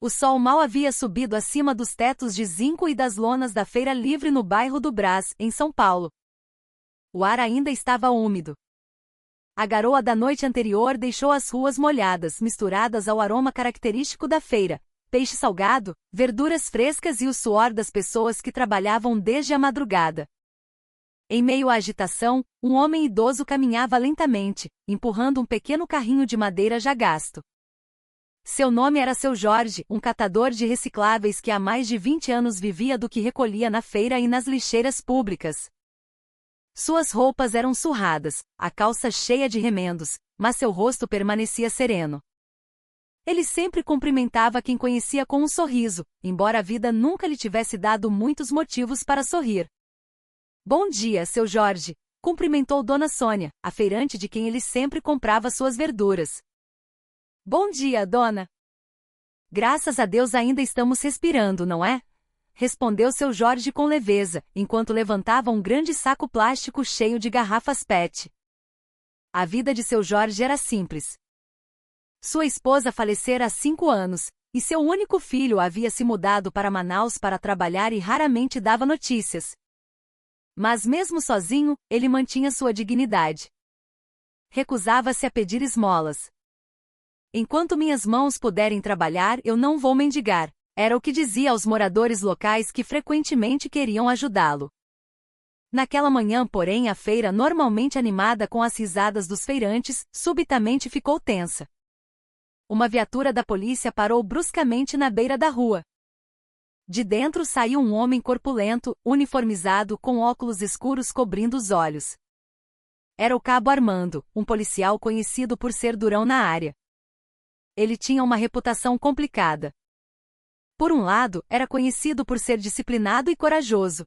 O sol mal havia subido acima dos tetos de zinco e das lonas da Feira Livre no bairro do Brás, em São Paulo. O ar ainda estava úmido. A garoa da noite anterior deixou as ruas molhadas, misturadas ao aroma característico da feira: peixe salgado, verduras frescas e o suor das pessoas que trabalhavam desde a madrugada. Em meio à agitação, um homem idoso caminhava lentamente, empurrando um pequeno carrinho de madeira já gasto. Seu nome era Seu Jorge, um catador de recicláveis que há mais de 20 anos vivia do que recolhia na feira e nas lixeiras públicas. Suas roupas eram surradas, a calça cheia de remendos, mas seu rosto permanecia sereno. Ele sempre cumprimentava quem conhecia com um sorriso, embora a vida nunca lhe tivesse dado muitos motivos para sorrir. Bom dia, Seu Jorge, cumprimentou Dona Sônia, a feirante de quem ele sempre comprava suas verduras. Bom dia, dona. Graças a Deus ainda estamos respirando, não é? Respondeu Seu Jorge com leveza, enquanto levantava um grande saco plástico cheio de garrafas PET. A vida de Seu Jorge era simples. Sua esposa falecera há 5 anos, e seu único filho havia se mudado para Manaus para trabalhar e raramente dava notícias. Mas mesmo sozinho, ele mantinha sua dignidade. Recusava-se a pedir esmolas. Enquanto minhas mãos puderem trabalhar, eu não vou mendigar, era o que dizia aos moradores locais que frequentemente queriam ajudá-lo. Naquela manhã, porém, a feira, normalmente animada com as risadas dos feirantes, subitamente ficou tensa. Uma viatura da polícia parou bruscamente na beira da rua. De dentro saiu um homem corpulento, uniformizado, com óculos escuros cobrindo os olhos. Era o Cabo Armando, um policial conhecido por ser durão na área. Ele tinha uma reputação complicada. Por um lado, era conhecido por ser disciplinado e corajoso.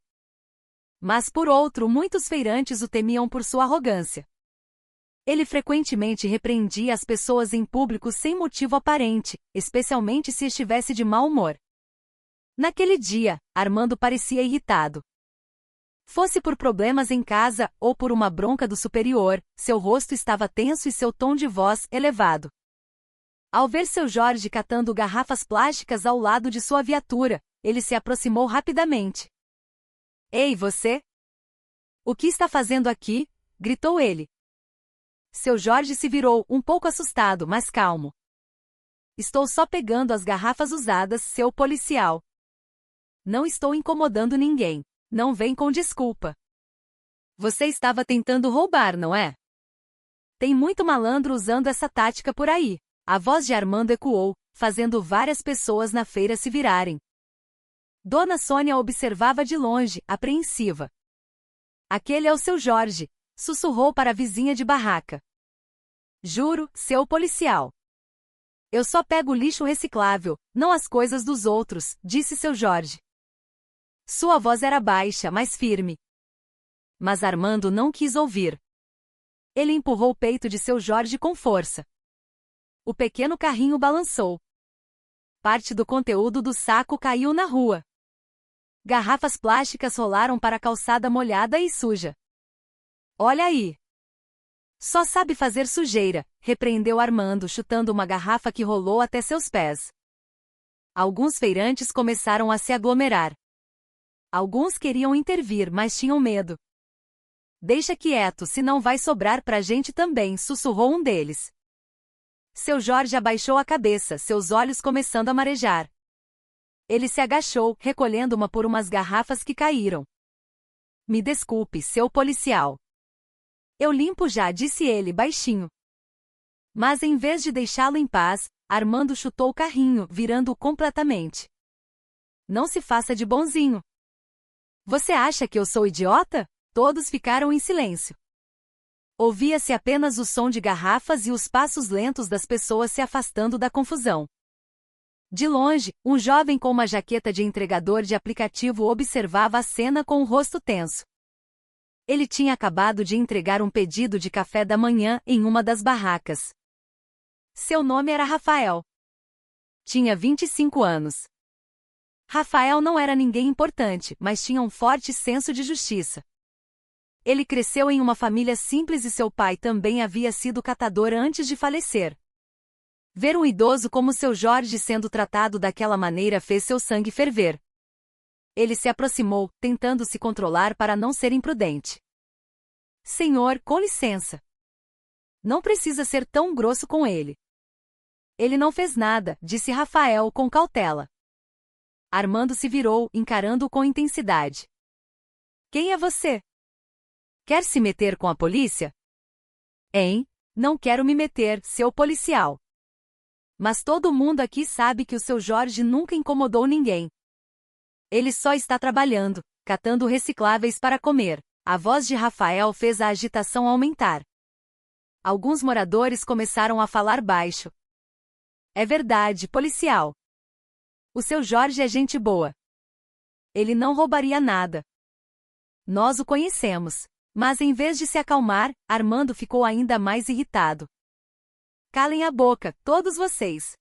Mas por outro, muitos feirantes o temiam por sua arrogância. Ele frequentemente repreendia as pessoas em público sem motivo aparente, especialmente se estivesse de mau humor. Naquele dia, Armando parecia irritado. Fosse por problemas em casa ou por uma bronca do superior, seu rosto estava tenso e seu tom de voz elevado. Ao ver Seu Jorge catando garrafas plásticas ao lado de sua viatura, ele se aproximou rapidamente. Ei, você! O que está fazendo aqui? Gritou ele. Seu Jorge se virou, um pouco assustado, mas calmo. Estou só pegando as garrafas usadas, seu policial. Não estou incomodando ninguém. Não vem com desculpa. Você estava tentando roubar, não é? Tem muito malandro usando essa tática por aí. A voz de Armando ecoou, fazendo várias pessoas na feira se virarem. Dona Sônia observava de longe, apreensiva. Aquele é o Seu Jorge, sussurrou para a vizinha de barraca. Juro, seu policial. Eu só pego lixo reciclável, não as coisas dos outros, disse Seu Jorge. Sua voz era baixa, mas firme. Mas Armando não quis ouvir. Ele empurrou o peito de Seu Jorge com força. O pequeno carrinho balançou. Parte do conteúdo do saco caiu na rua. Garrafas plásticas rolaram para a calçada molhada e suja. Olha aí! Só sabe fazer sujeira, repreendeu Armando, chutando uma garrafa que rolou até seus pés. Alguns feirantes começaram a se aglomerar. Alguns queriam intervir, mas tinham medo. Deixa quieto, senão vai sobrar pra gente também, sussurrou um deles. Seu Jorge abaixou a cabeça, seus olhos começando a marejar. Ele se agachou, recolhendo uma por umas garrafas que caíram. Me desculpe, seu policial. Eu limpo já, disse ele baixinho. Mas em vez de deixá-lo em paz, Armando chutou o carrinho, virando-o completamente. Não se faça de bonzinho. Você acha que eu sou idiota? Todos ficaram em silêncio. Ouvia-se apenas o som de garrafas e os passos lentos das pessoas se afastando da confusão. De longe, um jovem com uma jaqueta de entregador de aplicativo observava a cena com o rosto tenso. Ele tinha acabado de entregar um pedido de café da manhã em uma das barracas. Seu nome era Rafael. Tinha 25 anos. Rafael não era ninguém importante, mas tinha um forte senso de justiça. Ele cresceu em uma família simples e seu pai também havia sido catador antes de falecer. Ver um idoso como seu Jorge sendo tratado daquela maneira fez seu sangue ferver. Ele se aproximou, tentando se controlar para não ser imprudente. Senhor, com licença. Não precisa ser tão grosso com ele. Ele não fez nada, disse Rafael com cautela. Armando se virou, encarando-o com intensidade. Quem é você? Quer se meter com a polícia? Hein? Não quero me meter, seu policial. Mas todo mundo aqui sabe que o seu Jorge nunca incomodou ninguém. Ele só está trabalhando, catando recicláveis para comer. A voz de Rafael fez a agitação aumentar. Alguns moradores começaram a falar baixo. É verdade, policial. O seu Jorge é gente boa. Ele não roubaria nada. Nós o conhecemos. Mas em vez de se acalmar, Armando ficou ainda mais irritado. Calem a boca, todos vocês.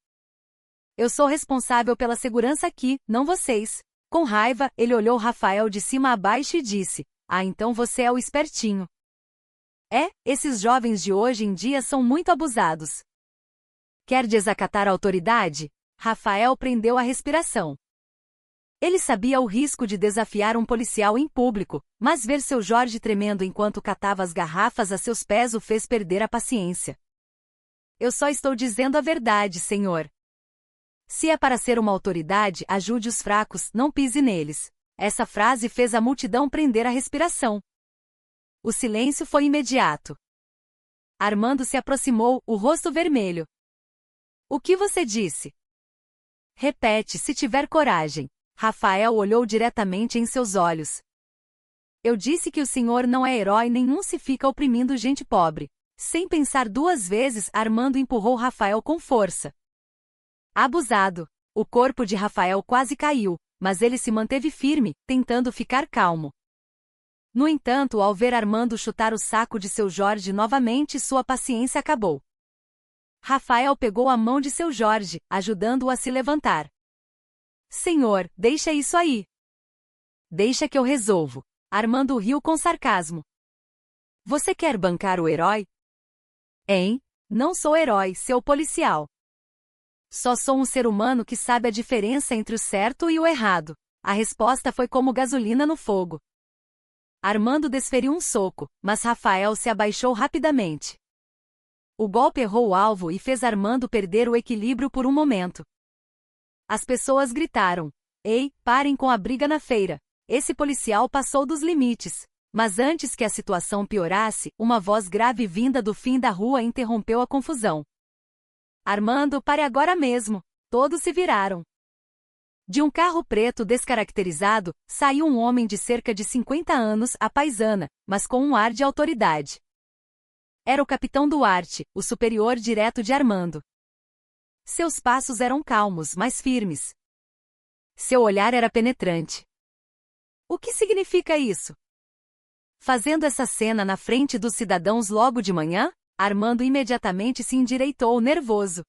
Eu sou responsável pela segurança aqui, não vocês. Com raiva, ele olhou Rafael de cima a baixo e disse: Ah, então você é o espertinho. Esses jovens de hoje em dia são muito abusados. Quer desacatar a autoridade? Rafael prendeu a respiração. Ele sabia o risco de desafiar um policial em público, mas ver seu Jorge tremendo enquanto catava as garrafas a seus pés o fez perder a paciência. Eu só estou dizendo a verdade, senhor. Se é para ser uma autoridade, ajude os fracos, não pise neles. Essa frase fez a multidão prender a respiração. O silêncio foi imediato. Armando se aproximou, o rosto vermelho. O que você disse? Repete, se tiver coragem. Rafael olhou diretamente em seus olhos. Eu disse que o senhor não é herói nenhum se fica oprimindo gente pobre. Sem pensar duas vezes, Armando empurrou Rafael com força. Abusado. O corpo de Rafael quase caiu, mas ele se manteve firme, tentando ficar calmo. No entanto, ao ver Armando chutar o saco de seu Jorge novamente, sua paciência acabou. Rafael pegou a mão de seu Jorge, ajudando-o a se levantar. Senhor, deixa isso aí. Deixa que eu resolvo. Armando riu com sarcasmo. Você quer bancar o herói? Hein? Não sou herói, seu policial. Só sou um ser humano que sabe a diferença entre o certo e o errado. A resposta foi como gasolina no fogo. Armando desferiu um soco, mas Rafael se abaixou rapidamente. O golpe errou o alvo e fez Armando perder o equilíbrio por um momento. As pessoas gritaram: Ei, parem com a briga na feira. Esse policial passou dos limites. Mas antes que a situação piorasse, uma voz grave vinda do fim da rua interrompeu a confusão. Armando, pare agora mesmo. Todos se viraram. De um carro preto descaracterizado, saiu um homem de cerca de 50 anos, à paisana, mas com um ar de autoridade. Era o capitão Duarte, o superior direto de Armando. Seus passos eram calmos, mas firmes. Seu olhar era penetrante. O que significa isso? Fazendo essa cena na frente dos cidadãos logo de manhã, Armando imediatamente se endireitou, nervoso.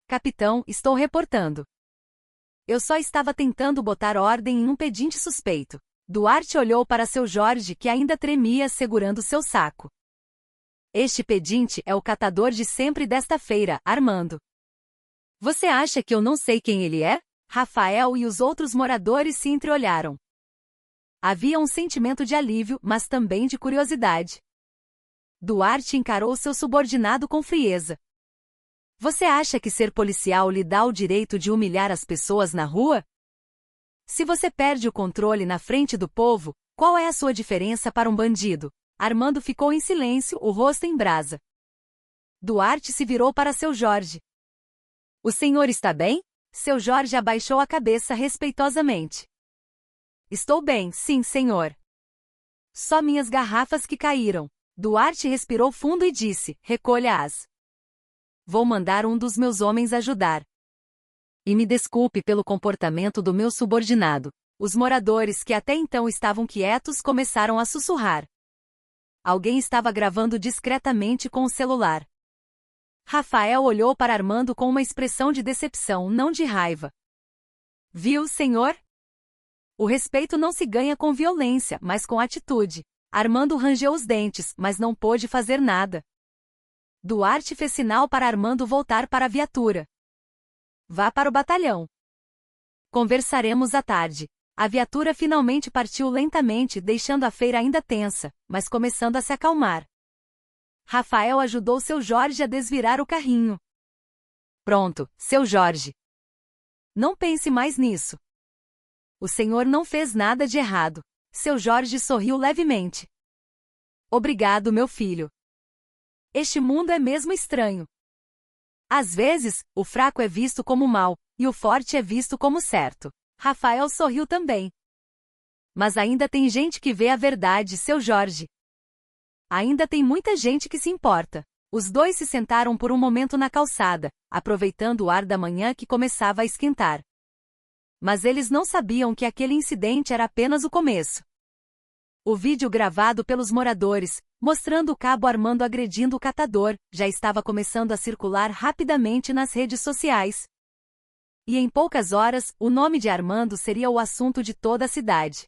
Capitão, estou reportando. Eu só estava tentando botar ordem em um pedinte suspeito. Duarte olhou para seu Jorge, que ainda tremia segurando seu saco. Este pedinte é o catador de sempre desta feira, Armando. Você acha que eu não sei quem ele é? Rafael e os outros moradores se entreolharam. Havia um sentimento de alívio, mas também de curiosidade. Duarte encarou seu subordinado com frieza. Você acha que ser policial lhe dá o direito de humilhar as pessoas na rua? Se você perde o controle na frente do povo, qual é a sua diferença para um bandido? Armando ficou em silêncio, o rosto em brasa. Duarte se virou para seu Jorge. O senhor está bem? Seu Jorge abaixou a cabeça respeitosamente. Estou bem, sim, senhor. Só minhas garrafas que caíram. Duarte respirou fundo e disse: recolha-as. Vou mandar um dos meus homens ajudar. E me desculpe pelo comportamento do meu subordinado. Os moradores que até então estavam quietos começaram a sussurrar. Alguém estava gravando discretamente com o celular. Rafael olhou para Armando com uma expressão de decepção, não de raiva. Viu, senhor? O respeito não se ganha com violência, mas com atitude. Armando rangeu os dentes, mas não pôde fazer nada. Duarte fez sinal para Armando voltar para a viatura. Vá para o batalhão. Conversaremos à tarde. A viatura finalmente partiu lentamente, deixando a feira ainda tensa, mas começando a se acalmar. Rafael ajudou seu Jorge a desvirar o carrinho. Pronto, seu Jorge. Não pense mais nisso. O senhor não fez nada de errado. Seu Jorge sorriu levemente. Obrigado, meu filho. Este mundo é mesmo estranho. Às vezes, o fraco é visto como mal, e o forte é visto como certo. Rafael sorriu também. Mas ainda tem gente que vê a verdade, seu Jorge. Ainda tem muita gente que se importa. Os dois se sentaram por um momento na calçada, aproveitando o ar da manhã que começava a esquentar. Mas eles não sabiam que aquele incidente era apenas o começo. O vídeo gravado pelos moradores, mostrando o cabo Armando agredindo o catador, já estava começando a circular rapidamente nas redes sociais. E em poucas horas, o nome de Armando seria o assunto de toda a cidade.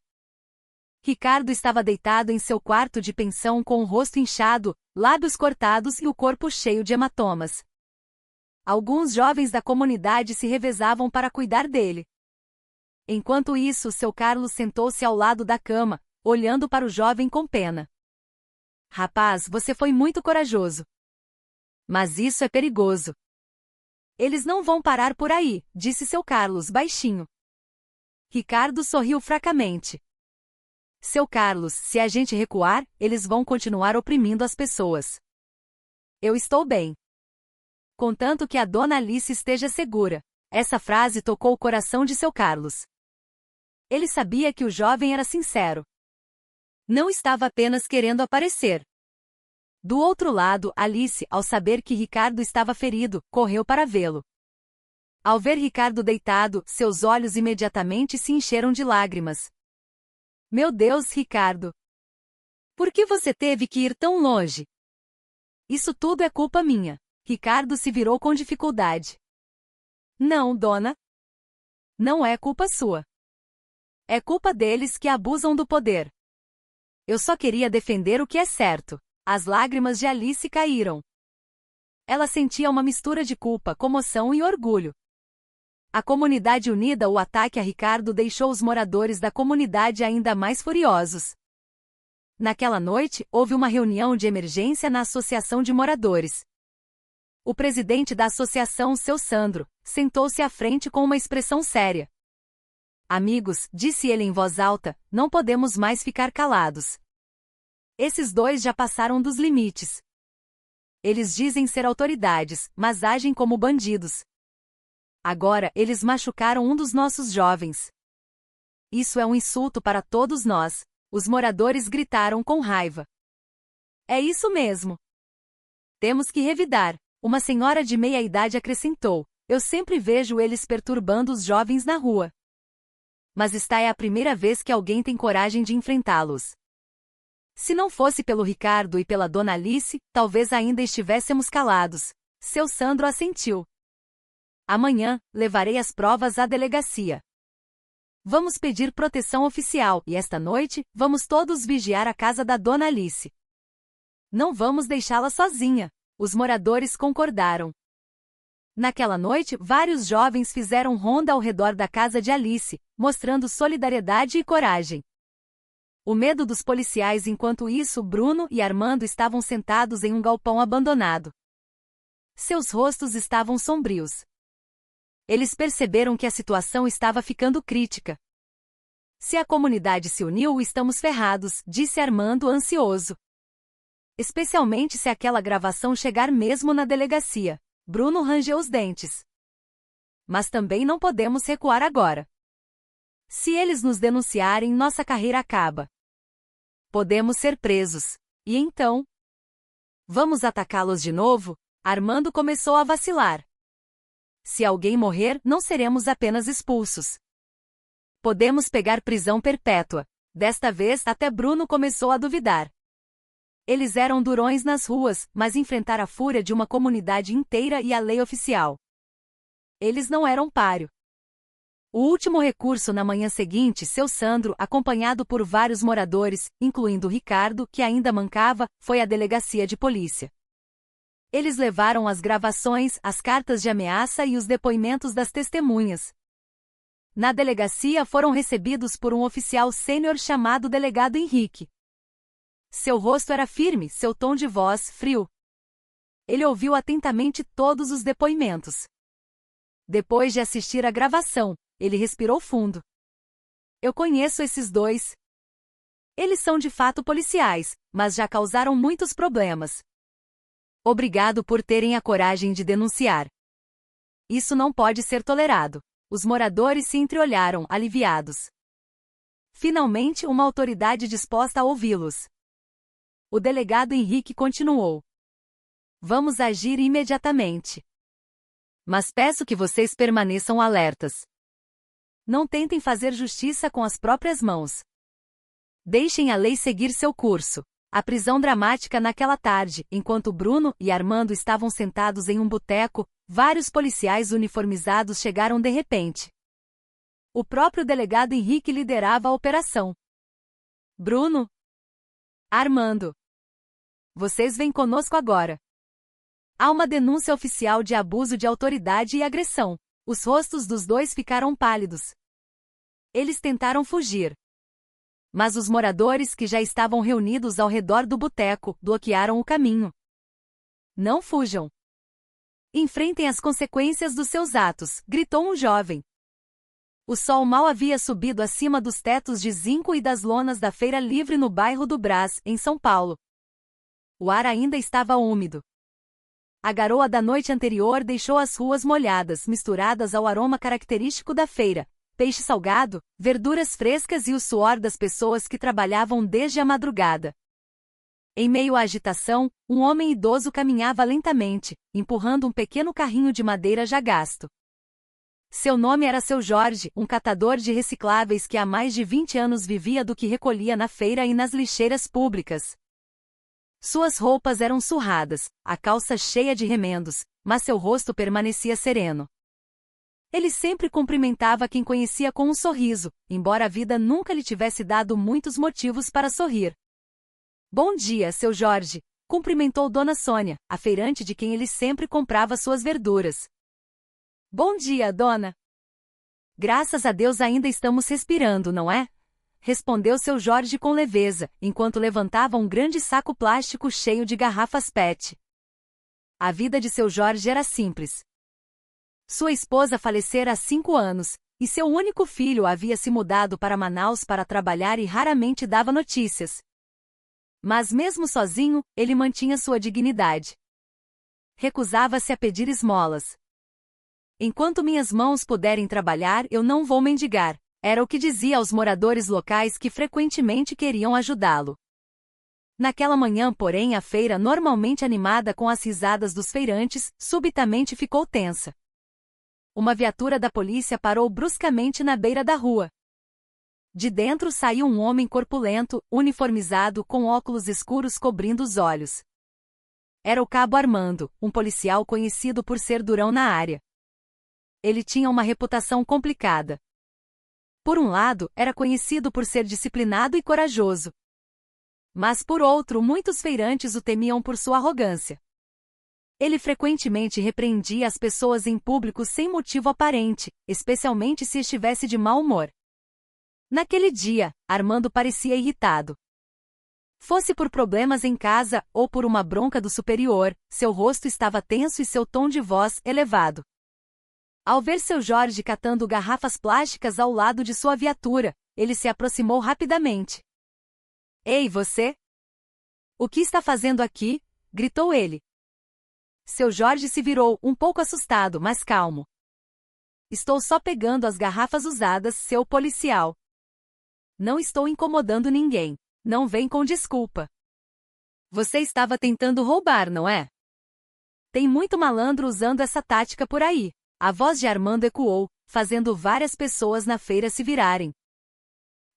Ricardo estava deitado em seu quarto de pensão com o rosto inchado, lábios cortados e o corpo cheio de hematomas. Alguns jovens da comunidade se revezavam para cuidar dele. Enquanto isso, seu Carlos sentou-se ao lado da cama, olhando para o jovem com pena. Rapaz, você foi muito corajoso. Mas isso é perigoso. Eles não vão parar por aí, disse seu Carlos baixinho. Ricardo sorriu fracamente. Seu Carlos, se a gente recuar, eles vão continuar oprimindo as pessoas. Eu estou bem. Contanto que a dona Alice esteja segura. Essa frase tocou o coração de seu Carlos. Ele sabia que o jovem era sincero. Não estava apenas querendo aparecer. Do outro lado, Alice, ao saber que Ricardo estava ferido, correu para vê-lo. Ao ver Ricardo deitado, seus olhos imediatamente se encheram de lágrimas. Meu Deus, Ricardo! Por que você teve que ir tão longe? Isso tudo é culpa minha. Ricardo se virou com dificuldade. Não, dona. Não é culpa sua. É culpa deles que abusam do poder. Eu só queria defender o que é certo. As lágrimas de Alice caíram. Ela sentia uma mistura de culpa, comoção e orgulho. A comunidade unida, o ataque a Ricardo deixou os moradores da comunidade ainda mais furiosos. Naquela noite, houve uma reunião de emergência na associação de moradores. O presidente da associação, seu Sandro, sentou-se à frente com uma expressão séria. Amigos, disse ele em voz alta, não podemos mais ficar calados. Esses dois já passaram dos limites. Eles dizem ser autoridades, mas agem como bandidos. Agora, eles machucaram um dos nossos jovens. Isso é um insulto para todos nós. Os moradores gritaram com raiva. É isso mesmo. Temos que revidar. Uma senhora de meia idade acrescentou. Eu sempre vejo eles perturbando os jovens na rua. Mas esta é a primeira vez que alguém tem coragem de enfrentá-los. Se não fosse pelo Ricardo e pela dona Alice, talvez ainda estivéssemos calados. Seu Sandro assentiu. Amanhã, levarei as provas à delegacia. Vamos pedir proteção oficial e esta noite, vamos todos vigiar a casa da dona Alice. Não vamos deixá-la sozinha. Os moradores concordaram. Naquela noite, vários jovens fizeram ronda ao redor da casa de Alice, mostrando solidariedade e coragem. O medo dos policiais. Enquanto isso, Bruno e Armando estavam sentados em um galpão abandonado. Seus rostos estavam sombrios. Eles perceberam que a situação estava ficando crítica. Se a comunidade se uniu, estamos ferrados, disse Armando ansioso. Especialmente se aquela gravação chegar mesmo na delegacia. Bruno rangeu os dentes. Mas também não podemos recuar agora. Se eles nos denunciarem, nossa carreira acaba. Podemos ser presos. E então? Vamos atacá-los de novo? Armando começou a vacilar. Se alguém morrer, não seremos apenas expulsos. Podemos pegar prisão perpétua. Desta vez, até Bruno começou a duvidar. Eles eram durões nas ruas, mas enfrentar a fúria de uma comunidade inteira e a lei oficial. Eles não eram páreo. O último recurso. Na manhã seguinte, seu Sandro, acompanhado por vários moradores, incluindo Ricardo, que ainda mancava, foi à delegacia de polícia. Eles levaram as gravações, as cartas de ameaça e os depoimentos das testemunhas. Na delegacia foram recebidos por um oficial sênior chamado delegado Henrique. Seu rosto era firme, seu tom de voz frio. Ele ouviu atentamente todos os depoimentos. Depois de assistir à gravação, ele respirou fundo. Eu conheço esses dois. Eles são de fato policiais, mas já causaram muitos problemas. Obrigado por terem a coragem de denunciar. Isso não pode ser tolerado. Os moradores se entreolharam, aliviados. Finalmente, uma autoridade disposta a ouvi-los. O delegado Henrique continuou. Vamos agir imediatamente. Mas peço que vocês permaneçam alertas. Não tentem fazer justiça com as próprias mãos. Deixem a lei seguir seu curso. A prisão dramática naquela tarde, enquanto Bruno e Armando estavam sentados em um boteco, vários policiais uniformizados chegaram de repente. O próprio delegado Henrique liderava a operação. Bruno, Armando, vocês vêm conosco agora. Há uma denúncia oficial de abuso de autoridade e agressão. Os rostos dos dois ficaram pálidos. Eles tentaram fugir. Mas os moradores que já estavam reunidos ao redor do boteco bloquearam o caminho. Não fujam. Enfrentem as consequências dos seus atos, gritou um jovem. O sol mal havia subido acima dos tetos de zinco e das lonas da Feira Livre no bairro do Brás, em São Paulo. O ar ainda estava úmido. A garoa da noite anterior deixou as ruas molhadas, misturadas ao aroma característico da feira. Peixe salgado, verduras frescas e o suor das pessoas que trabalhavam desde a madrugada. Em meio à agitação, um homem idoso caminhava lentamente, empurrando um pequeno carrinho de madeira já gasto. Seu nome era Seu Jorge, um catador de recicláveis que há mais de 20 anos vivia do que recolhia na feira e nas lixeiras públicas. Suas roupas eram surradas, a calça cheia de remendos, mas seu rosto permanecia sereno. Ele sempre cumprimentava quem conhecia com um sorriso, embora a vida nunca lhe tivesse dado muitos motivos para sorrir. Bom dia, Seu Jorge, cumprimentou Dona Sônia, a feirante de quem ele sempre comprava suas verduras. Bom dia, dona. Graças a Deus ainda estamos respirando, não é? Respondeu Seu Jorge com leveza, enquanto levantava um grande saco plástico cheio de garrafas PET. A vida de Seu Jorge era simples. Sua esposa falecera há 5 anos, e seu único filho havia se mudado para Manaus para trabalhar e raramente dava notícias. Mas mesmo sozinho, ele mantinha sua dignidade. Recusava-se a pedir esmolas. Enquanto minhas mãos puderem trabalhar, eu não vou mendigar, era o que dizia aos moradores locais que frequentemente queriam ajudá-lo. Naquela manhã, porém, a feira, normalmente animada com as risadas dos feirantes, subitamente ficou tensa. Uma viatura da polícia parou bruscamente na beira da rua. De dentro saiu um homem corpulento, uniformizado, com óculos escuros cobrindo os olhos. Era o cabo Armando, um policial conhecido por ser durão na área. Ele tinha uma reputação complicada. Por um lado, era conhecido por ser disciplinado e corajoso. Mas por outro, muitos feirantes o temiam por sua arrogância. Ele frequentemente repreendia as pessoas em público sem motivo aparente, especialmente se estivesse de mau humor. Naquele dia, Armando parecia irritado. Fosse por problemas em casa ou por uma bronca do superior, seu rosto estava tenso e seu tom de voz elevado. Ao ver Seu Jorge catando garrafas plásticas ao lado de sua viatura, ele se aproximou rapidamente. Ei, você! O que está fazendo aqui? Gritou ele. Seu Jorge se virou, um pouco assustado, mas calmo. Estou só pegando as garrafas usadas, seu policial. Não estou incomodando ninguém. Não vem com desculpa. Você estava tentando roubar, não é? Tem muito malandro usando essa tática por aí. A voz de Armando ecoou, fazendo várias pessoas na feira se virarem.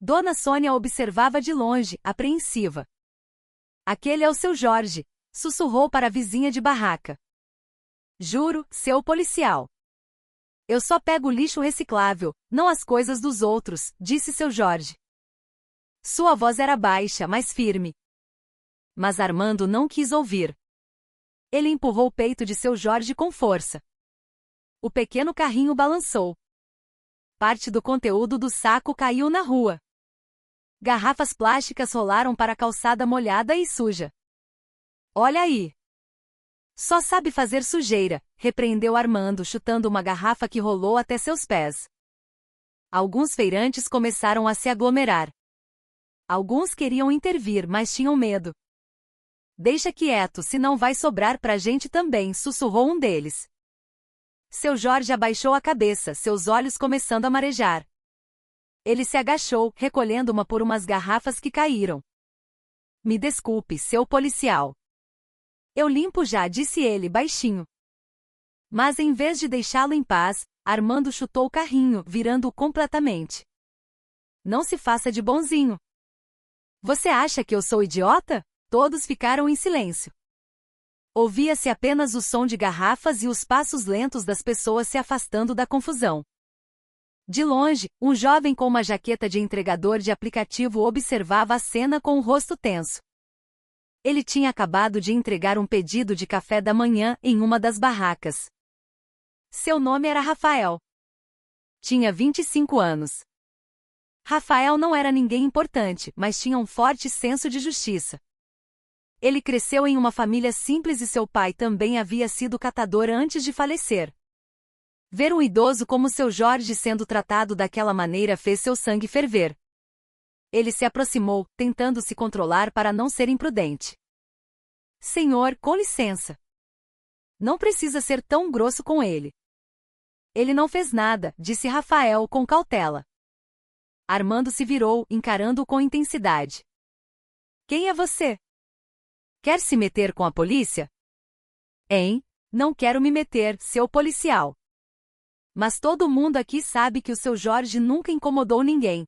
Dona Sônia observava de longe, apreensiva. Aquele é o Seu Jorge, sussurrou para a vizinha de barraca. Juro, seu policial. Eu só pego lixo reciclável, não as coisas dos outros, disse Seu Jorge. Sua voz era baixa, mas firme. Mas Armando não quis ouvir. Ele empurrou o peito de seu Jorge com força. O pequeno carrinho balançou. Parte do conteúdo do saco caiu na rua. Garrafas plásticas rolaram para a calçada molhada e suja. Olha aí! Só sabe fazer sujeira, repreendeu Armando, chutando uma garrafa que rolou até seus pés. Alguns feirantes começaram a se aglomerar. Alguns queriam intervir, mas tinham medo. Deixa quieto, senão vai sobrar pra gente também, sussurrou um deles. Seu Jorge abaixou a cabeça, seus olhos começando a marejar. Ele se agachou, recolhendo uma por umas garrafas que caíram. Me desculpe, seu policial. Eu limpo já, disse ele baixinho. Mas em vez de deixá-lo em paz, Armando chutou o carrinho, virando-o completamente. Não se faça de bonzinho. Você acha que eu sou idiota? Todos ficaram em silêncio. Ouvia-se apenas o som de garrafas e os passos lentos das pessoas se afastando da confusão. De longe, um jovem com uma jaqueta de entregador de aplicativo observava a cena com o rosto tenso. Ele tinha acabado de entregar um pedido de café da manhã em uma das barracas. Seu nome era Rafael. Tinha 25 anos. Rafael não era ninguém importante, mas tinha um forte senso de justiça. Ele cresceu em uma família simples e seu pai também havia sido catador antes de falecer. Ver um idoso como seu Jorge sendo tratado daquela maneira fez seu sangue ferver. Ele se aproximou, tentando se controlar para não ser imprudente. Senhor, com licença. Não precisa ser tão grosso com ele. Ele não fez nada, disse Rafael com cautela. Armando se virou, encarando-o com intensidade. Quem é você? Quer se meter com a polícia? Hein? Não quero me meter, seu policial. Mas todo mundo aqui sabe que o seu Jorge nunca incomodou ninguém.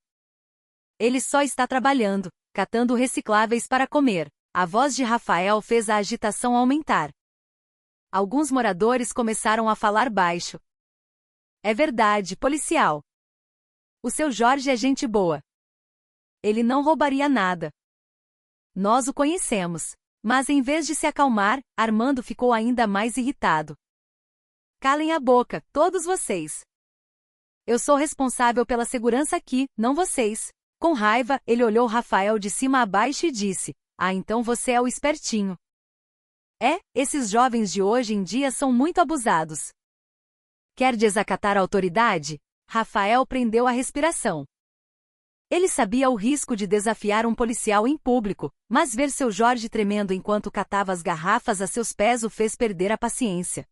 Ele só está trabalhando, catando recicláveis para comer. A voz de Rafael fez a agitação aumentar. Alguns moradores começaram a falar baixo. É verdade, policial. O seu Jorge é gente boa. Ele não roubaria nada. Nós o conhecemos. Mas em vez de se acalmar, Armando ficou ainda mais irritado. Calem a boca, todos vocês. Eu sou responsável pela segurança aqui, não vocês. Com raiva, ele olhou Rafael de cima a baixo e disse: Ah, então você é o espertinho. É, esses jovens de hoje em dia são muito abusados. Quer desacatar a autoridade? Rafael prendeu a respiração. Ele sabia o risco de desafiar um policial em público, mas ver seu Jorge tremendo enquanto catava as garrafas a seus pés o fez perder a paciência.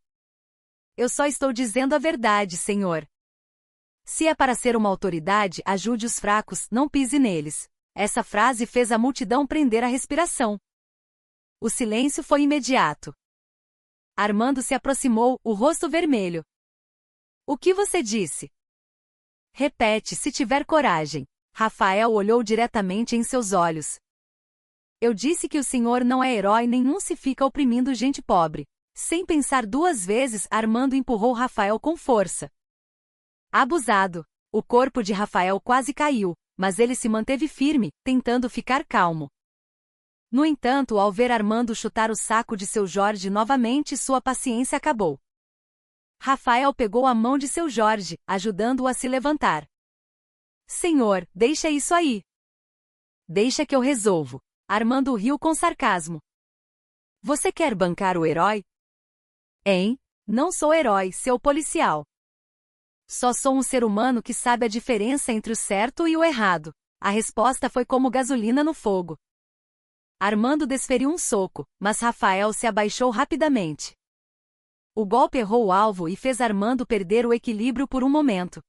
Eu só estou dizendo a verdade, senhor. Se é para ser uma autoridade, ajude os fracos, não pise neles. Essa frase fez a multidão prender a respiração. O silêncio foi imediato. Armando se aproximou, o rosto vermelho. O que você disse? Repete, se tiver coragem. Rafael olhou diretamente em seus olhos. Eu disse que o senhor não é herói nenhum se fica oprimindo gente pobre. Sem pensar duas vezes, Armando empurrou Rafael com força. Abusado. O corpo de Rafael quase caiu, mas ele se manteve firme, tentando ficar calmo. No entanto, ao ver Armando chutar o saco de seu Jorge novamente, sua paciência acabou. Rafael pegou a mão de seu Jorge, ajudando-o a se levantar. Senhor, deixa isso aí. Deixa que eu resolvo. Armando riu com sarcasmo. Você quer bancar o herói? Hein? Não sou herói, seu policial. Só sou um ser humano que sabe a diferença entre o certo e o errado. A resposta foi como gasolina no fogo. Armando desferiu um soco, mas Rafael se abaixou rapidamente. O golpe errou o alvo e fez Armando perder o equilíbrio por um momento.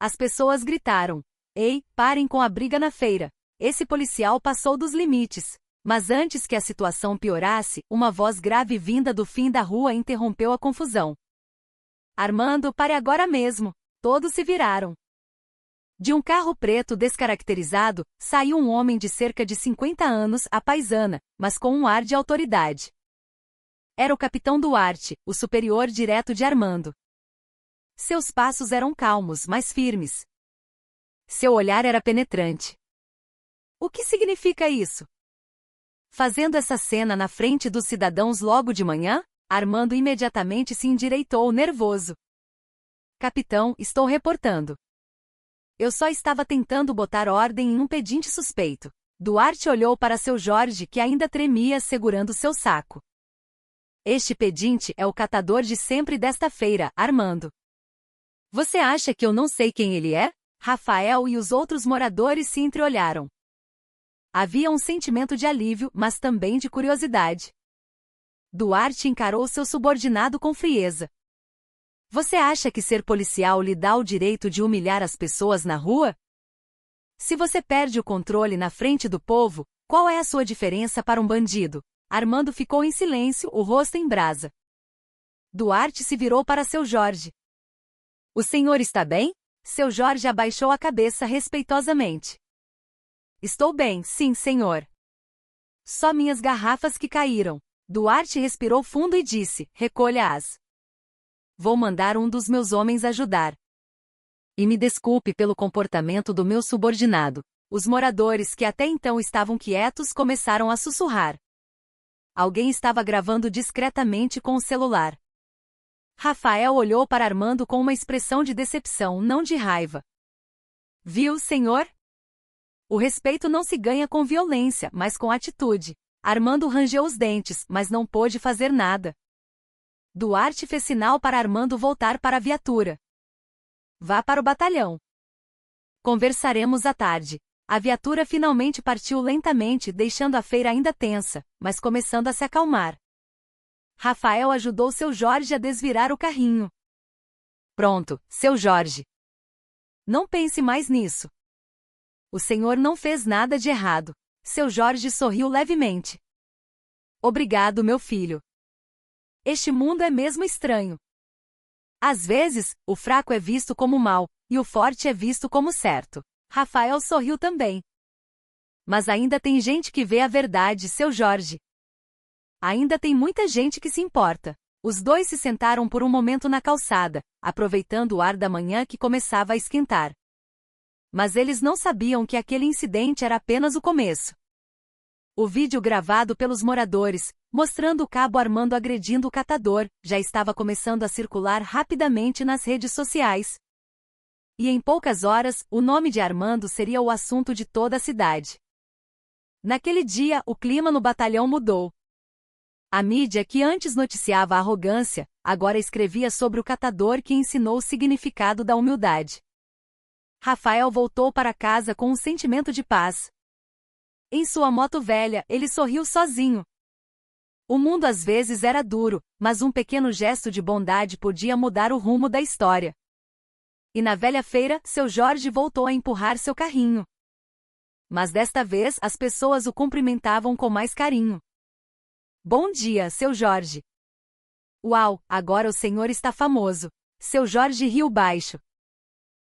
As pessoas gritaram: Ei, parem com a briga na feira. Esse policial passou dos limites. Mas antes que a situação piorasse, uma voz grave vinda do fim da rua interrompeu a confusão. Armando, pare agora mesmo. Todos se viraram. De um carro preto descaracterizado, saiu um homem de cerca de 50 anos, à paisana, mas com um ar de autoridade. Era o capitão Duarte, o superior direto de Armando. Seus passos eram calmos, mas firmes. Seu olhar era penetrante. O que significa isso? Fazendo essa cena na frente dos cidadãos logo de manhã, Armando imediatamente se endireitou nervoso. Capitão, estou reportando. Eu só estava tentando botar ordem em um pedinte suspeito. Duarte olhou para seu Jorge que ainda tremia segurando seu saco. Este pedinte é o catador de sempre desta feira, Armando. Você acha que eu não sei quem ele é? Rafael e os outros moradores se entreolharam. Havia um sentimento de alívio, mas também de curiosidade. Duarte encarou seu subordinado com frieza. Você acha que ser policial lhe dá o direito de humilhar as pessoas na rua? Se você perde o controle na frente do povo, qual é a sua diferença para um bandido? Armando ficou em silêncio, o rosto em brasa. Duarte se virou para seu Jorge. O senhor está bem? Seu Jorge abaixou a cabeça respeitosamente. Estou bem, sim, senhor. Só minhas garrafas que caíram. Duarte respirou fundo e disse, recolha-as. Vou mandar um dos meus homens ajudar. E me desculpe pelo comportamento do meu subordinado. Os moradores que até então estavam quietos começaram a sussurrar. Alguém estava gravando discretamente com o celular. Rafael olhou para Armando com uma expressão de decepção, não de raiva. Viu, senhor? O respeito não se ganha com violência, mas com atitude. Armando rangeu os dentes, mas não pôde fazer nada. Duarte fez sinal para Armando voltar para a viatura. Vá para o batalhão. Conversaremos à tarde. A viatura finalmente partiu lentamente, deixando a feira ainda tensa, mas começando a se acalmar. Rafael ajudou seu Jorge a desvirar o carrinho. Pronto, seu Jorge. Não pense mais nisso. O senhor não fez nada de errado. Seu Jorge sorriu levemente. Obrigado, meu filho. Este mundo é mesmo estranho. Às vezes, o fraco é visto como mal, e o forte é visto como certo. Rafael sorriu também. Mas ainda tem gente que vê a verdade, seu Jorge. Ainda tem muita gente que se importa. Os dois se sentaram por um momento na calçada, aproveitando o ar da manhã que começava a esquentar. Mas eles não sabiam que aquele incidente era apenas o começo. O vídeo gravado pelos moradores, mostrando o cabo Armando agredindo o catador, já estava começando a circular rapidamente nas redes sociais. E em poucas horas, o nome de Armando seria o assunto de toda a cidade. Naquele dia, o clima no batalhão mudou. A mídia que antes noticiava a arrogância, agora escrevia sobre o catador que ensinou o significado da humildade. Rafael voltou para casa com um sentimento de paz. Em sua moto velha, ele sorriu sozinho. O mundo às vezes era duro, mas um pequeno gesto de bondade podia mudar o rumo da história. E na velha feira, seu Jorge voltou a empurrar seu carrinho. Mas desta vez as pessoas o cumprimentavam com mais carinho. Bom dia, seu Jorge. Uau, agora o senhor está famoso. Seu Jorge riu baixo.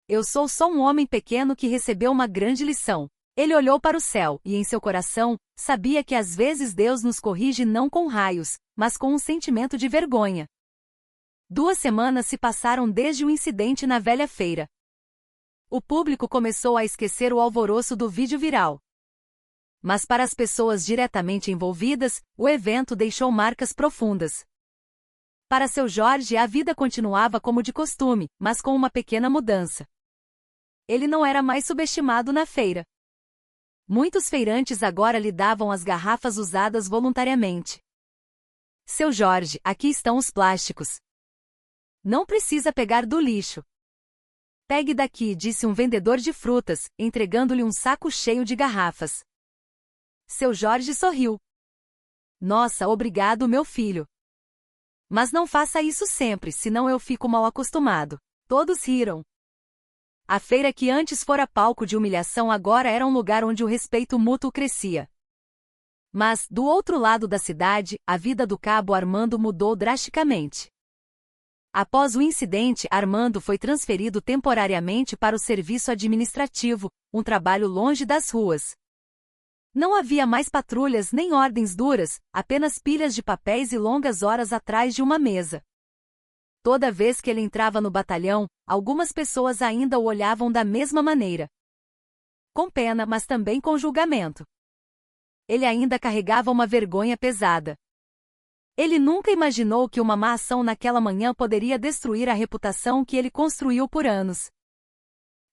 Eu sou só um homem pequeno que recebeu uma grande lição. Ele olhou para o céu, e em seu coração, sabia que às vezes Deus nos corrige não com raios, mas com um sentimento de vergonha. 2 semanas se passaram desde o incidente na velha feira. O público começou a esquecer o alvoroço do vídeo viral. Mas para as pessoas diretamente envolvidas, o evento deixou marcas profundas. Para seu Jorge, a vida continuava como de costume, mas com uma pequena mudança. Ele não era mais subestimado na feira. Muitos feirantes agora lhe davam as garrafas usadas voluntariamente. Seu Jorge, aqui estão os plásticos. Não precisa pegar do lixo. Pegue daqui, disse um vendedor de frutas, entregando-lhe um saco cheio de garrafas. Seu Jorge sorriu. Nossa, obrigado, meu filho. Mas não faça isso sempre, senão eu fico mal acostumado. Todos riram. A feira que antes fora palco de humilhação agora era um lugar onde o respeito mútuo crescia. Mas, do outro lado da cidade, a vida do cabo Armando mudou drasticamente. Após o incidente, Armando foi transferido temporariamente para o serviço administrativo, um trabalho longe das ruas. Não havia mais patrulhas nem ordens duras, apenas pilhas de papéis e longas horas atrás de uma mesa. Toda vez que ele entrava no batalhão, algumas pessoas ainda o olhavam da mesma maneira. Com pena, mas também com julgamento. Ele ainda carregava uma vergonha pesada. Ele nunca imaginou que uma má ação naquela manhã poderia destruir a reputação que ele construiu por anos.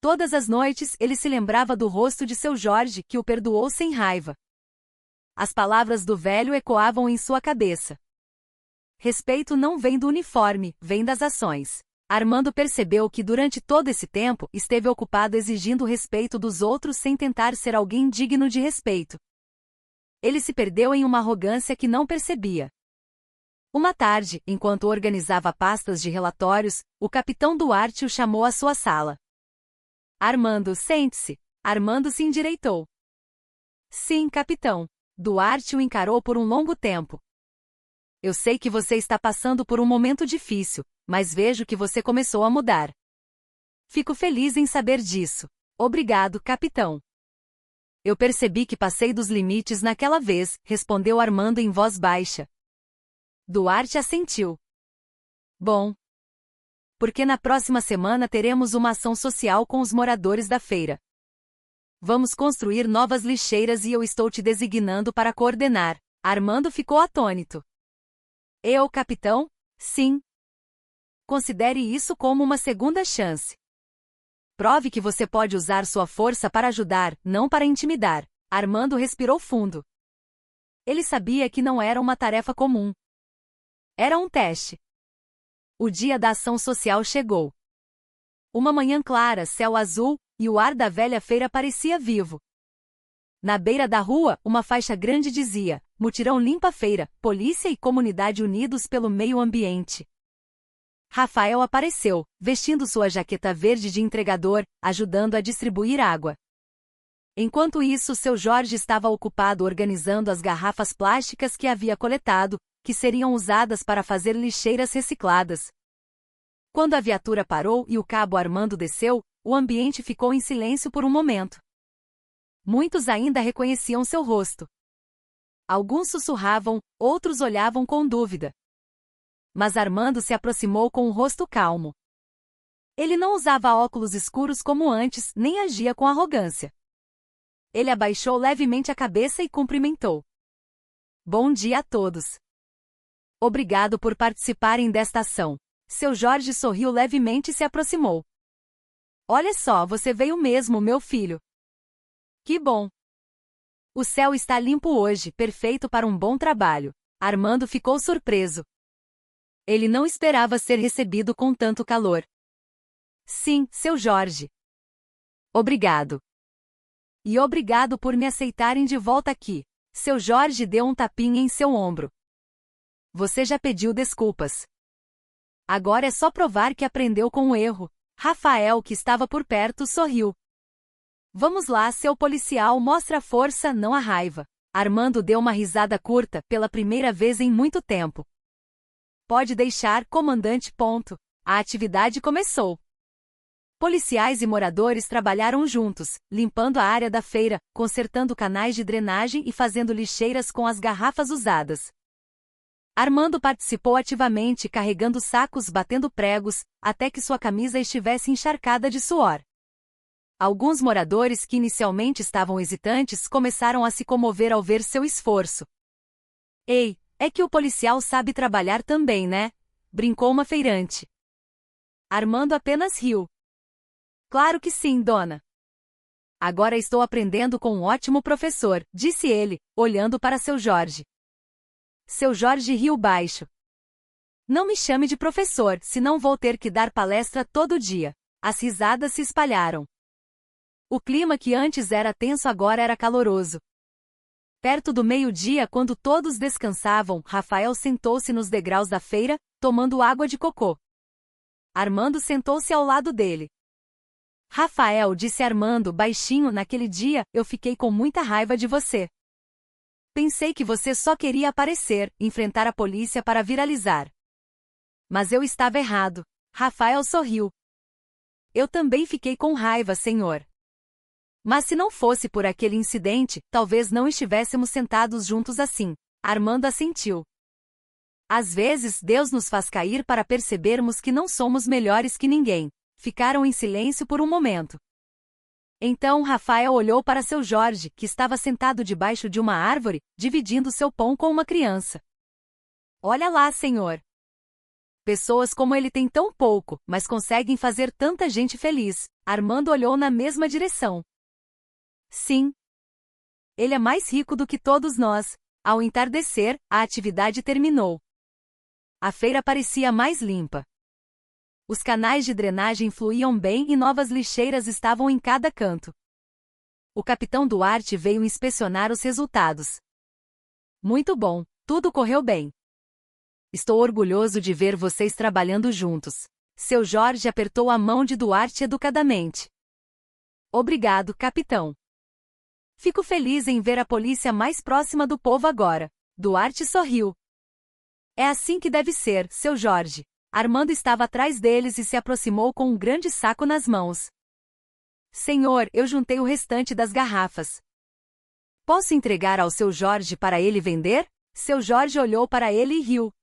Todas as noites ele se lembrava do rosto de seu Jorge, que o perdoou sem raiva. As palavras do velho ecoavam em sua cabeça. Respeito não vem do uniforme, vem das ações. Armando percebeu que durante todo esse tempo esteve ocupado exigindo o respeito dos outros sem tentar ser alguém digno de respeito. Ele se perdeu em uma arrogância que não percebia. Uma tarde, enquanto organizava pastas de relatórios, o capitão Duarte o chamou à sua sala. Armando, sente-se. Armando se endireitou. Sim, capitão. Duarte o encarou por um longo tempo. Eu sei que você está passando por um momento difícil, mas vejo que você começou a mudar. Fico feliz em saber disso. Obrigado, capitão. Eu percebi que passei dos limites naquela vez, respondeu Armando em voz baixa. Duarte assentiu. Bom. Porque na próxima semana teremos uma ação social com os moradores da feira. Vamos construir novas lixeiras e eu estou te designando para coordenar. Armando ficou atônito. Eu, capitão? Sim. Considere isso como uma segunda chance. Prove que você pode usar sua força para ajudar, não para intimidar. Armando respirou fundo. Ele sabia que não era uma tarefa comum. Era um teste. O dia da ação social chegou. Uma manhã clara, céu azul, e o ar da velha feira parecia vivo. Na beira da rua, uma faixa grande dizia: Mutirão limpa a feira, polícia e comunidade unidos pelo meio ambiente. Rafael apareceu, vestindo sua jaqueta verde de entregador, ajudando a distribuir água. Enquanto isso, seu Jorge estava ocupado organizando as garrafas plásticas que havia coletado, que seriam usadas para fazer lixeiras recicladas. Quando a viatura parou e o cabo Armando desceu, o ambiente ficou em silêncio por um momento. Muitos ainda reconheciam seu rosto. Alguns sussurravam, outros olhavam com dúvida. Mas Armando se aproximou com o rosto calmo. Ele não usava óculos escuros como antes, nem agia com arrogância. Ele abaixou levemente a cabeça e cumprimentou. Bom dia a todos. Obrigado por participarem desta ação. Seu Jorge sorriu levemente e se aproximou. Olha só, você veio mesmo, meu filho. Que bom. O céu está limpo hoje, perfeito para um bom trabalho. Armando ficou surpreso. Ele não esperava ser recebido com tanto calor. Sim, seu Jorge. Obrigado. E obrigado por me aceitarem de volta aqui. Seu Jorge deu um tapinha em seu ombro. Você já pediu desculpas. Agora é só provar que aprendeu com o erro. Rafael, que estava por perto, sorriu. Vamos lá, seu policial, mostra a força, não a raiva. Armando deu uma risada curta, pela primeira vez em muito tempo. Pode deixar, comandante. A atividade começou. Policiais e moradores trabalharam juntos, limpando a área da feira, consertando canais de drenagem e fazendo lixeiras com as garrafas usadas. Armando participou ativamente, carregando sacos, batendo pregos, até que sua camisa estivesse encharcada de suor. Alguns moradores que inicialmente estavam hesitantes começaram a se comover ao ver seu esforço. Ei, é que o policial sabe trabalhar também, né? Brincou uma feirante. Armando apenas riu. Claro que sim, dona. Agora estou aprendendo com um ótimo professor, disse ele, olhando para seu Jorge. Seu Jorge riu baixo. Não me chame de professor, senão vou ter que dar palestra todo dia. As risadas se espalharam. O clima que antes era tenso agora era caloroso. Perto do meio-dia, quando todos descansavam, Rafael sentou-se nos degraus da feira, tomando água de cocô. Armando sentou-se ao lado dele. Rafael, disse Armando baixinho, naquele dia, eu fiquei com muita raiva de você. Pensei que você só queria aparecer, enfrentar a polícia para viralizar. Mas eu estava errado. Rafael sorriu. Eu também fiquei com raiva, senhor. Mas se não fosse por aquele incidente, talvez não estivéssemos sentados juntos assim. Armando assentiu. Às vezes, Deus nos faz cair para percebermos que não somos melhores que ninguém. Ficaram em silêncio por um momento. Então Rafael olhou para seu Jorge, que estava sentado debaixo de uma árvore, dividindo seu pão com uma criança. Olha lá, senhor. Pessoas como ele têm tão pouco, mas conseguem fazer tanta gente feliz. Armando olhou na mesma direção. Sim. Ele é mais rico do que todos nós. Ao entardecer, a atividade terminou. A feira parecia mais limpa. Os canais de drenagem fluíam bem e novas lixeiras estavam em cada canto. O capitão Duarte veio inspecionar os resultados. Muito bom, tudo correu bem. Estou orgulhoso de ver vocês trabalhando juntos. Seu Jorge apertou a mão de Duarte educadamente. Obrigado, capitão. Fico feliz em ver a polícia mais próxima do povo agora. Duarte sorriu. É assim que deve ser, seu Jorge. Armando estava atrás deles e se aproximou com um grande saco nas mãos. Senhor, eu juntei o restante das garrafas. Posso entregar ao seu Jorge para ele vender? Seu Jorge olhou para ele e riu.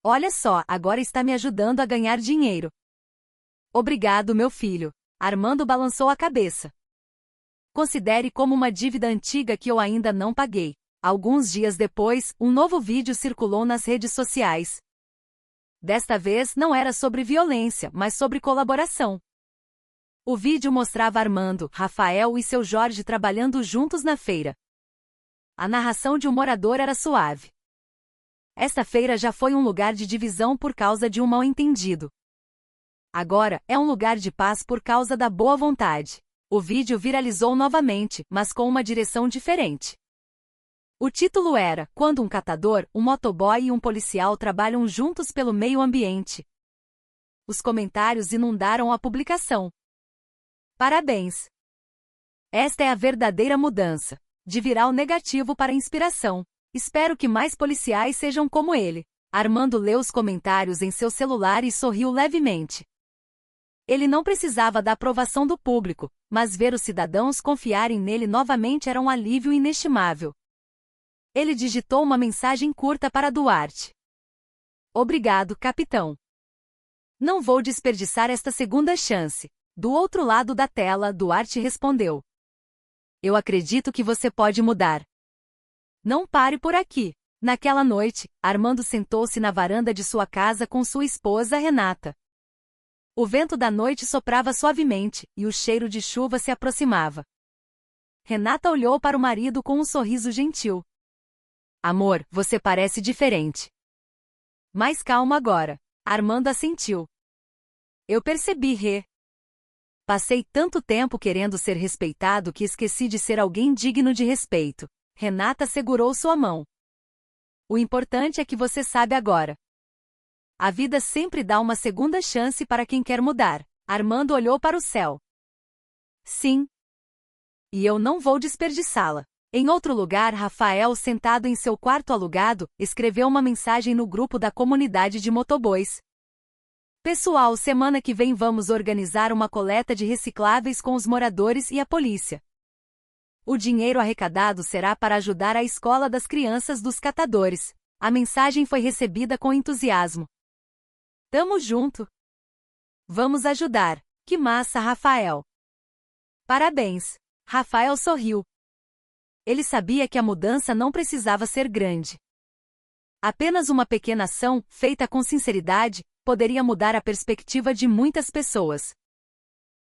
Olha só, agora está me ajudando a ganhar dinheiro. Obrigado, meu filho. Armando balançou a cabeça. Considere como uma dívida antiga que eu ainda não paguei. Alguns dias depois, um novo vídeo circulou nas redes sociais. Desta vez não era sobre violência, mas sobre colaboração. O vídeo mostrava Armando, Rafael e seu Jorge trabalhando juntos na feira. A narração de um morador era suave. Esta feira já foi um lugar de divisão por causa de um mal-entendido. Agora, é um lugar de paz por causa da boa vontade. O vídeo viralizou novamente, mas com uma direção diferente. O título era Quando um catador, um motoboy e um policial trabalham juntos pelo meio ambiente. Os comentários inundaram a publicação. Parabéns! Esta é a verdadeira mudança. De viral negativo para inspiração. Espero que mais policiais sejam como ele. Armando leu os comentários em seu celular e sorriu levemente. Ele não precisava da aprovação do público, mas ver os cidadãos confiarem nele novamente era um alívio inestimável. Ele digitou uma mensagem curta para Duarte. Obrigado, capitão. Não vou desperdiçar esta segunda chance. Do outro lado da tela, Duarte respondeu. Eu acredito que você pode mudar. Não pare por aqui. Naquela noite, Armando sentou-se na varanda de sua casa com sua esposa Renata. O vento da noite soprava suavemente, e o cheiro de chuva se aproximava. Renata olhou para o marido com um sorriso gentil. Amor, você parece diferente. Mais calma agora. Armando assentiu. Eu percebi, Rê. Passei tanto tempo querendo ser respeitado que esqueci de ser alguém digno de respeito. Renata segurou sua mão. O importante é que você sabe agora. A vida sempre dá uma segunda chance para quem quer mudar. Armando olhou para o céu. Sim. E eu não vou desperdiçá-la. Em outro lugar, Rafael, sentado em seu quarto alugado, escreveu uma mensagem no grupo da comunidade de motoboys. Pessoal, semana que vem vamos organizar uma coleta de recicláveis com os moradores e a polícia. O dinheiro arrecadado será para ajudar a escola das crianças dos catadores. A mensagem foi recebida com entusiasmo. Tamo junto. Vamos ajudar. Que massa, Rafael. Parabéns. Rafael sorriu. Ele sabia que a mudança não precisava ser grande. Apenas uma pequena ação, feita com sinceridade, poderia mudar a perspectiva de muitas pessoas.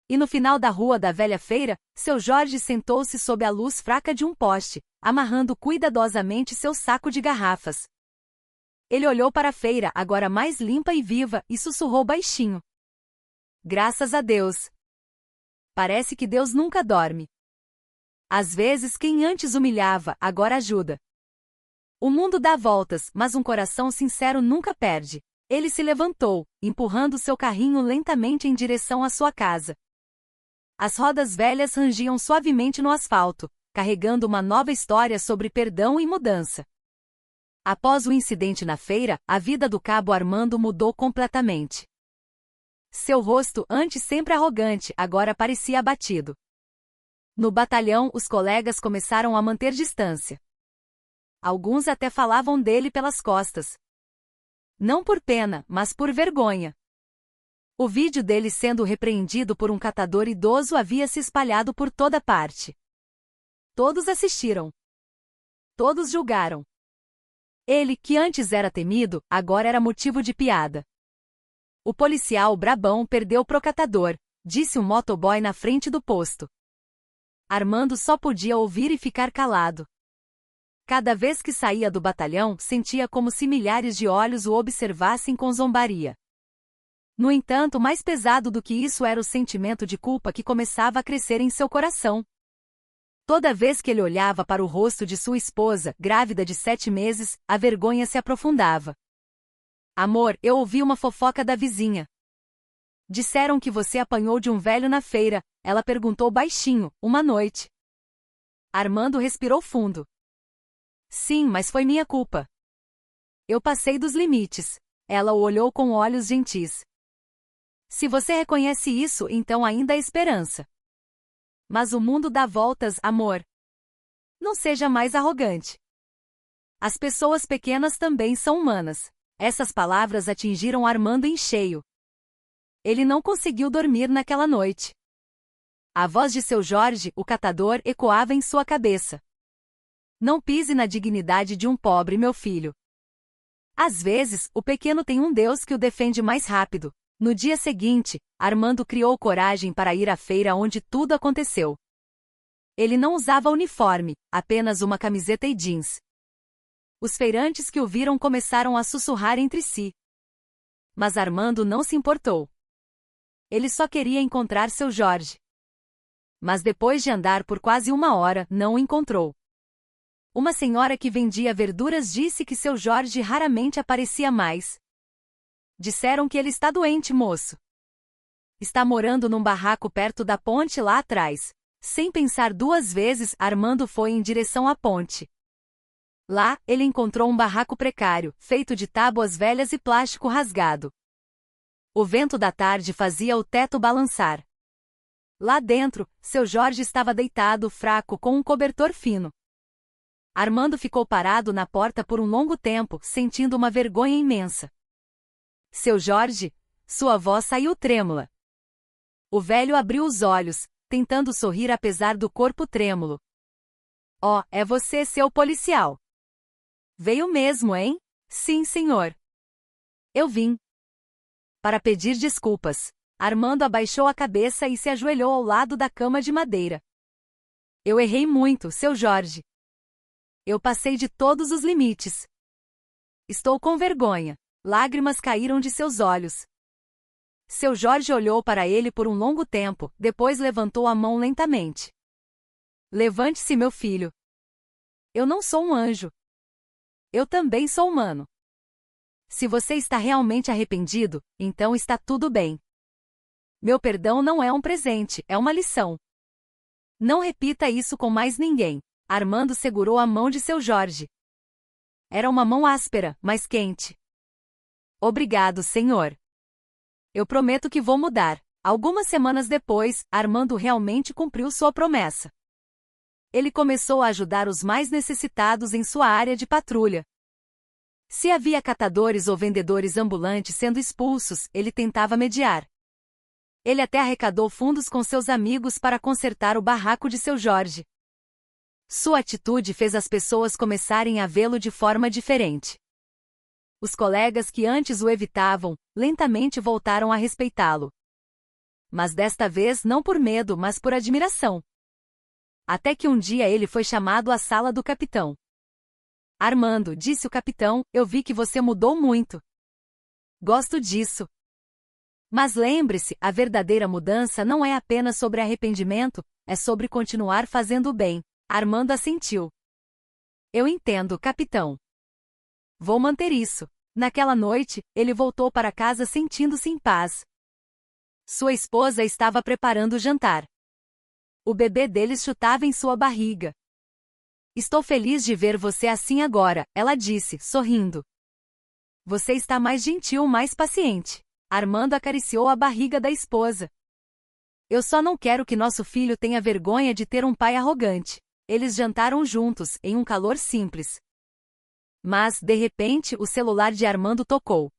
E no final da rua da velha feira, seu Jorge sentou-se sob a luz fraca de um poste, amarrando cuidadosamente seu saco de garrafas. Ele olhou para a feira, agora mais limpa e viva, e sussurrou baixinho. Graças a Deus. Parece que Deus nunca dorme. Às vezes quem antes humilhava, agora ajuda. O mundo dá voltas, mas um coração sincero nunca perde. Ele se levantou, empurrando seu carrinho lentamente em direção à sua casa. As rodas velhas rangiam suavemente no asfalto, carregando uma nova história sobre perdão e mudança. Após o incidente na feira, a vida do cabo Armando mudou completamente. Seu rosto, antes sempre arrogante, agora parecia abatido. No batalhão, os colegas começaram a manter distância. Alguns até falavam dele pelas costas. Não por pena, mas por vergonha. O vídeo dele sendo repreendido por um catador idoso havia se espalhado por toda parte. Todos assistiram. Todos julgaram. Ele, que antes era temido, agora era motivo de piada. O policial brabão perdeu pro catador, disse um motoboy na frente do posto. Armando só podia ouvir e ficar calado. Cada vez que saía do batalhão, sentia como se milhares de olhos o observassem com zombaria. No entanto, mais pesado do que isso era o sentimento de culpa que começava a crescer em seu coração. Toda vez que ele olhava para o rosto de sua esposa, grávida de 7 meses, a vergonha se aprofundava. Amor, eu ouvi uma fofoca da vizinha. Disseram que você apanhou de um velho na feira, ela perguntou baixinho, uma noite. Armando respirou fundo. Sim, mas foi minha culpa. Eu passei dos limites. Ela o olhou com olhos gentis. Se você reconhece isso, então ainda há esperança. Mas o mundo dá voltas, amor. Não seja mais arrogante. As pessoas pequenas também são humanas. Essas palavras atingiram Armando em cheio. Ele não conseguiu dormir naquela noite. A voz de seu Jorge, o catador, ecoava em sua cabeça. Não pise na dignidade de um pobre, meu filho. Às vezes, o pequeno tem um Deus que o defende mais rápido. No dia seguinte, Armando criou coragem para ir à feira onde tudo aconteceu. Ele não usava uniforme, apenas uma camiseta e jeans. Os feirantes que o viram começaram a sussurrar entre si. Mas Armando não se importou. Ele só queria encontrar seu Jorge. Mas depois de andar por quase 1 hora, não o encontrou. Uma senhora que vendia verduras disse que seu Jorge raramente aparecia mais. Disseram que ele está doente, moço. Está morando num barraco perto da ponte lá atrás. Sem pensar 2 vezes, Armando foi em direção à ponte. Lá, ele encontrou um barraco precário, feito de tábuas velhas e plástico rasgado. O vento da tarde fazia o teto balançar. Lá dentro, seu Jorge estava deitado, fraco, com um cobertor fino. Armando ficou parado na porta por um longo tempo, sentindo uma vergonha imensa. Seu Jorge, sua voz saiu trêmula. O velho abriu os olhos, tentando sorrir apesar do corpo trêmulo. Oh, é você, seu policial. Veio mesmo, hein? Sim, senhor. Eu vim. Para pedir desculpas. Armando abaixou a cabeça e se ajoelhou ao lado da cama de madeira. Eu errei muito, seu Jorge. Eu passei de todos os limites. Estou com vergonha. Lágrimas caíram de seus olhos. Seu Jorge olhou para ele por um longo tempo, depois levantou a mão lentamente. Levante-se, meu filho. Eu não sou um anjo. Eu também sou humano. Se você está realmente arrependido, então está tudo bem. Meu perdão não é um presente, é uma lição. Não repita isso com mais ninguém. Armando segurou a mão de seu Jorge. Era uma mão áspera, mas quente. Obrigado, senhor. Eu prometo que vou mudar. Algumas semanas depois, Armando realmente cumpriu sua promessa. Ele começou a ajudar os mais necessitados em sua área de patrulha. Se havia catadores ou vendedores ambulantes sendo expulsos, ele tentava mediar. Ele até arrecadou fundos com seus amigos para consertar o barraco de seu Jorge. Sua atitude fez as pessoas começarem a vê-lo de forma diferente. Os colegas que antes o evitavam, lentamente voltaram a respeitá-lo. Mas desta vez não por medo, mas por admiração. Até que um dia ele foi chamado à sala do capitão. Armando, disse o capitão, eu vi que você mudou muito. Gosto disso. Mas lembre-se, a verdadeira mudança não é apenas sobre arrependimento, é sobre continuar fazendo o bem. Armando assentiu. Eu entendo, capitão. Vou manter isso. Naquela noite, ele voltou para casa sentindo-se em paz. Sua esposa estava preparando o jantar. O bebê deles chutava em sua barriga. Estou feliz de ver você assim agora, ela disse, sorrindo. Você está mais gentil, mais paciente. Armando acariciou a barriga da esposa. Eu só não quero que nosso filho tenha vergonha de ter um pai arrogante. Eles jantaram juntos, em um calor simples. Mas, de repente, o celular de Armando tocou.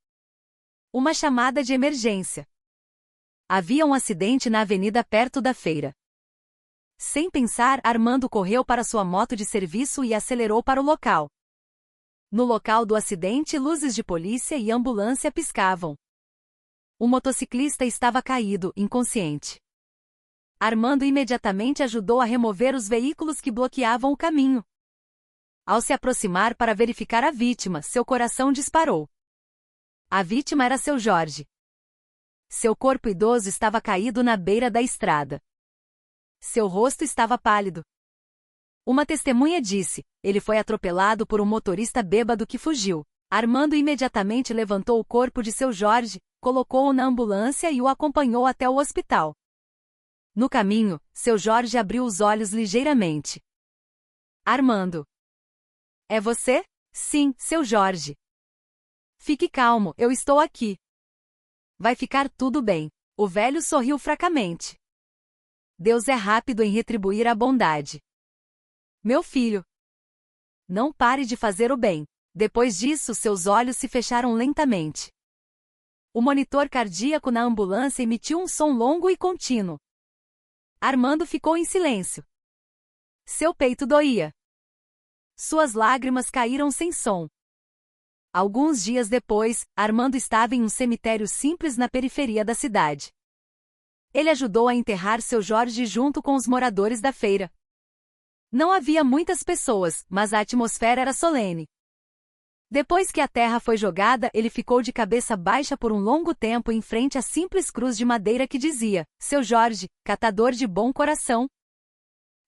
Uma chamada de emergência. Havia um acidente na avenida perto da feira. Sem pensar, Armando correu para sua moto de serviço e acelerou para o local. No local do acidente, luzes de polícia e ambulância piscavam. O motociclista estava caído, inconsciente. Armando imediatamente ajudou a remover os veículos que bloqueavam o caminho. Ao se aproximar para verificar a vítima, seu coração disparou. A vítima era seu Jorge. Seu corpo idoso estava caído na beira da estrada. Seu rosto estava pálido. Uma testemunha disse: ele foi atropelado por um motorista bêbado que fugiu. Armando imediatamente levantou o corpo de seu Jorge, colocou-o na ambulância e o acompanhou até o hospital. No caminho, seu Jorge abriu os olhos ligeiramente. Armando. É você? Sim, seu Jorge. Fique calmo, eu estou aqui. Vai ficar tudo bem. O velho sorriu fracamente. Deus é rápido em retribuir a bondade. Meu filho. Não pare de fazer o bem. Depois disso, seus olhos se fecharam lentamente. O monitor cardíaco na ambulância emitiu um som longo e contínuo. Armando ficou em silêncio. Seu peito doía. Suas lágrimas caíram sem som. Alguns dias depois, Armando estava em um cemitério simples na periferia da cidade. Ele ajudou a enterrar seu Jorge junto com os moradores da feira. Não havia muitas pessoas, mas a atmosfera era solene. Depois que a terra foi jogada, ele ficou de cabeça baixa por um longo tempo em frente à simples cruz de madeira que dizia: Seu Jorge, catador de bom coração.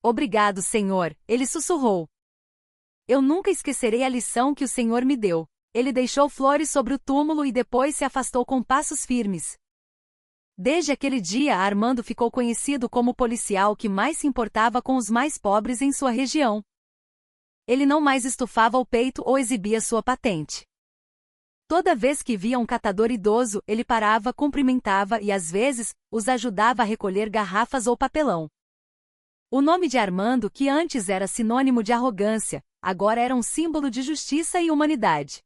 Obrigado, Senhor, ele sussurrou. Eu nunca esquecerei a lição que o Senhor me deu. Ele deixou flores sobre o túmulo e depois se afastou com passos firmes. Desde aquele dia, Armando ficou conhecido como o policial que mais se importava com os mais pobres em sua região. Ele não mais estufava o peito ou exibia sua patente. Toda vez que via um catador idoso, ele parava, cumprimentava e, às vezes, os ajudava a recolher garrafas ou papelão. O nome de Armando, que antes era sinônimo de arrogância, agora era um símbolo de justiça e humanidade.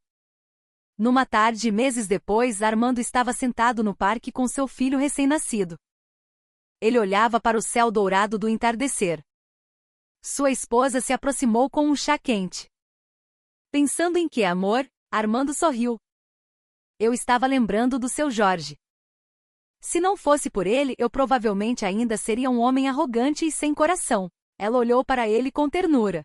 Numa tarde, meses depois, Armando estava sentado no parque com seu filho recém-nascido. Ele olhava para o céu dourado do entardecer. Sua esposa se aproximou com um chá quente. Pensando em que amor, Armando sorriu. Eu estava lembrando do seu Jorge. Se não fosse por ele, eu provavelmente ainda seria um homem arrogante e sem coração. Ela olhou para ele com ternura.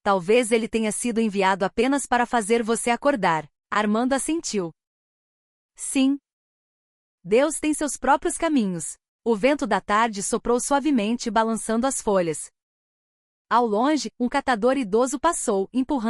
Talvez ele tenha sido enviado apenas para fazer você acordar. Armando assentiu. Sim. Deus tem seus próprios caminhos. O vento da tarde soprou suavemente, balançando as folhas. Ao longe, um catador idoso passou, empurrando